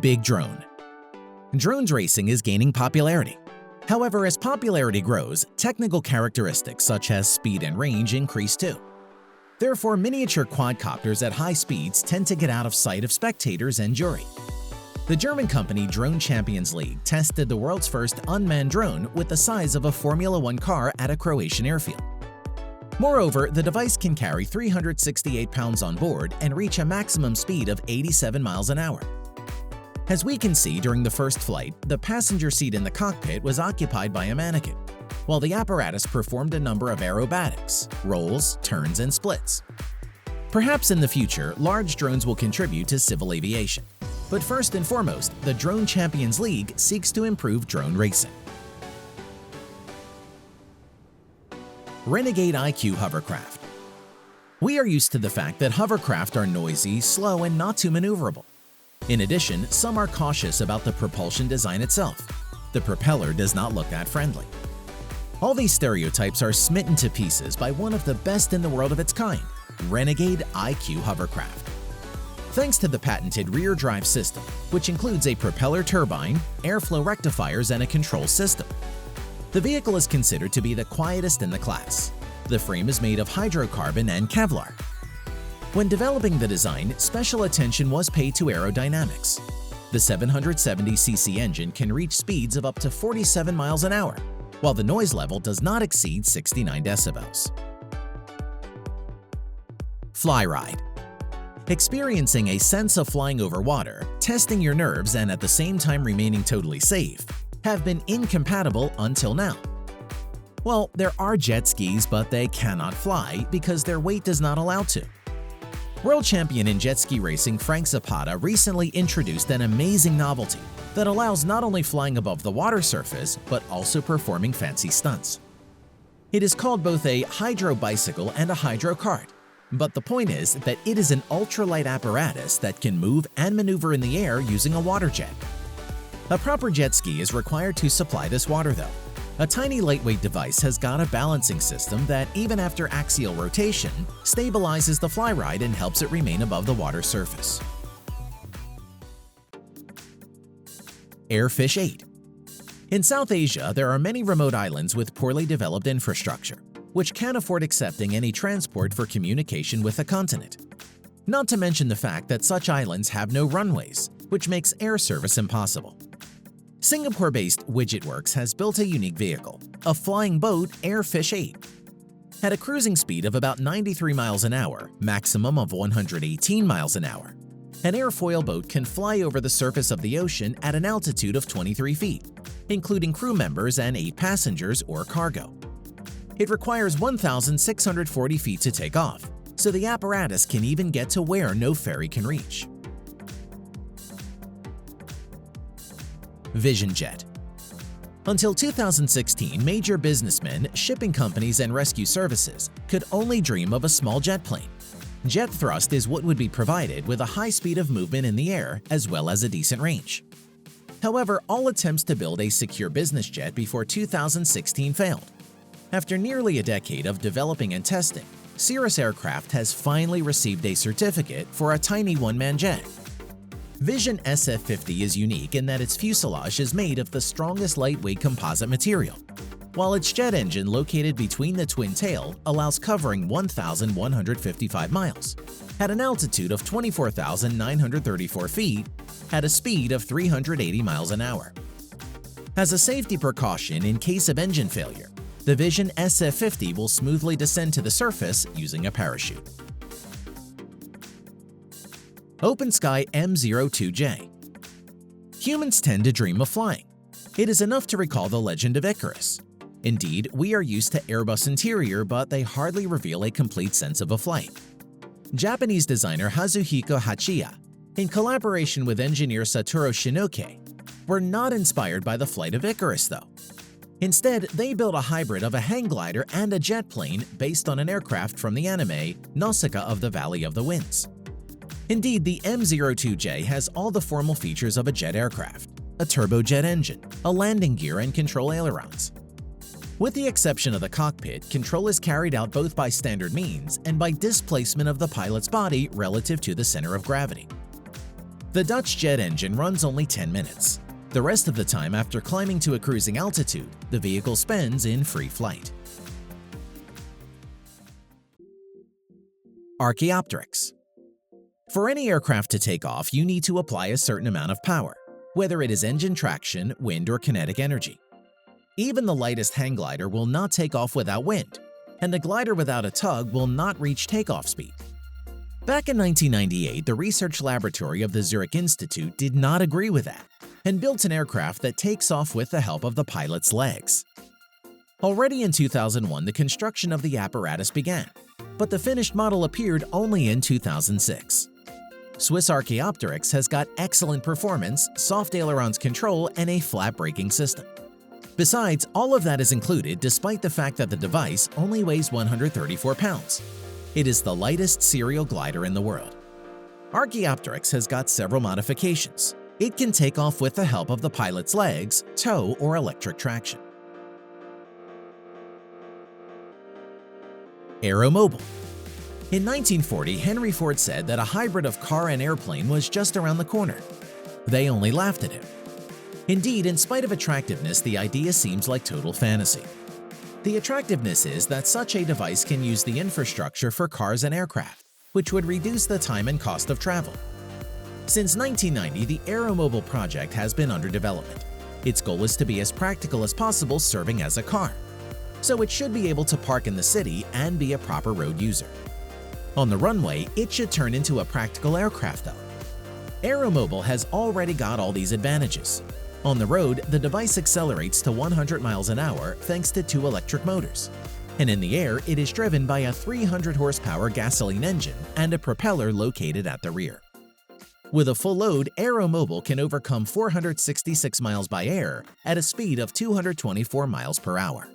Big drone. Drones racing is gaining popularity. However, as popularity grows, technical characteristics such as speed and range increase too. Therefore, miniature quadcopters at high speeds tend to get out of sight of spectators and jury. The German company Drone Champions League tested the world's first unmanned drone with the size of a Formula One car at a Croatian airfield. Moreover, the device can carry 368 pounds on board and reach a maximum speed of 87 miles an hour. As we can see during the first flight, the passenger seat in the cockpit was occupied by a mannequin, while the apparatus performed a number of aerobatics, rolls, turns, and splits. Perhaps in the future, large drones will contribute to civil aviation. But first and foremost, the Drone Champions League seeks to improve drone racing. Renegade IQ hovercraft. We are used to the fact that hovercraft are noisy, slow, and not too maneuverable. In addition, some are cautious about the propulsion design itself. The propeller does not look that friendly. All these stereotypes are smitten to pieces by one of the best in the world of its kind, Renegade IQ hovercraft. Thanks to the patented rear drive system, which includes a propeller turbine, airflow rectifiers, and a control system, the vehicle is considered to be the quietest in the class. The frame is made of hydrocarbon and Kevlar. When developing the design, special attention was paid to aerodynamics. The 770cc engine can reach speeds of up to 47 miles an hour, while the noise level does not exceed 69 decibels. Fly ride. Experiencing a sense of flying over water, testing your nerves, and at the same time remaining totally safe have been incompatible until now. Well, there are jet skis, but they cannot fly because their weight does not allow to. World champion in jet ski racing Frank Zapata recently introduced an amazing novelty that allows not only flying above the water surface, but also performing fancy stunts. It is called both a hydro bicycle and a hydro kart, but the point is that it is an ultralight apparatus that can move and maneuver in the air using a water jet. A proper jet ski is required to supply this water though. A tiny lightweight device has got a balancing system that, even after axial rotation, stabilizes the fly ride and helps it remain above the water surface. Airfish 8. In South Asia, there are many remote islands with poorly developed infrastructure, which can't afford accepting any transport for communication with the continent. Not to mention the fact that such islands have no runways, which makes air service impossible. Singapore-based WidgetWorks has built a unique vehicle, a flying boat Airfish 8. At a cruising speed of about 93 miles an hour, maximum of 118 miles an hour, an airfoil boat can fly over the surface of the ocean at an altitude of 23 feet, including crew members and 8 passengers or cargo. It requires 1,640 feet to take off, so the apparatus can even get to where no ferry can reach. Vision Jet. Until 2016, major businessmen, shipping companies, and rescue services could only dream of a small jet plane. Jet thrust is what would be provided with a high speed of movement in the air as well as a decent range. However, all attempts to build a secure business jet before 2016 failed. After nearly a decade of developing and testing, Cirrus Aircraft has finally received a certificate for a tiny one-man jet. Vision SF-50 is unique in that its fuselage is made of the strongest lightweight composite material, while its jet engine located between the twin tail allows covering 1,155 miles at an altitude of 24,934 feet at a speed of 380 miles an hour. As a safety precaution in case of engine failure, the Vision SF-50 will smoothly descend to the surface using a parachute. Sky M02J. Humans tend to dream of flying. It is enough to recall the legend of Icarus. Indeed, we are used to Airbus interior, but they hardly reveal a complete sense of a flight. Japanese designer Hazuhiko Hachiya, in collaboration with engineer Satoru Shinoke, were not inspired by the flight of Icarus though. Instead, they built a hybrid of a hang glider and a jet plane based on an aircraft from the anime Nausicaa of the Valley of the Winds. Indeed, the M02J has all the formal features of a jet aircraft, a turbojet engine, a landing gear, and control ailerons. With the exception of the cockpit, control is carried out both by standard means and by displacement of the pilot's body relative to the center of gravity. The Dutch jet engine runs only 10 minutes. The rest of the time after climbing to a cruising altitude, the vehicle spends in free flight. Archaeopteryx. For any aircraft to take off, you need to apply a certain amount of power, whether it is engine traction, wind, or kinetic energy. Even the lightest hang glider will not take off without wind, and a glider without a tug will not reach takeoff speed. Back in 1998, the research laboratory of the Zurich Institute did not agree with that and built an aircraft that takes off with the help of the pilot's legs. Already in 2001, the construction of the apparatus began, but the finished model appeared only in 2006. Swiss Archaeopteryx has got excellent performance, soft ailerons control, and a flat braking system. Besides, all of that is included despite the fact that the device only weighs 134 pounds. It is the lightest serial glider in the world. Archaeopteryx has got several modifications. It can take off with the help of the pilot's legs, tow, or electric traction. Aeromobil. In 1940, Henry Ford said that a hybrid of car and airplane was just around the corner. They only laughed at him. Indeed, in spite of attractiveness, the idea seems like total fantasy. The attractiveness is that such a device can use the infrastructure for cars and aircraft, which would reduce the time and cost of travel. Since 1990, the Aeromobil project has been under development. Its goal is to be as practical as possible, serving as a car. So it should be able to park in the city and be a proper road user. On the runway, it should turn into a practical aircraft though. Aeromobil has already got all these advantages. On the road, the device accelerates to 100 miles an hour thanks to 2 electric motors. And in the air, it is driven by a 300 horsepower gasoline engine and a propeller located at the rear. With a full load, Aeromobil can overcome 466 miles by air at a speed of 224 miles per hour.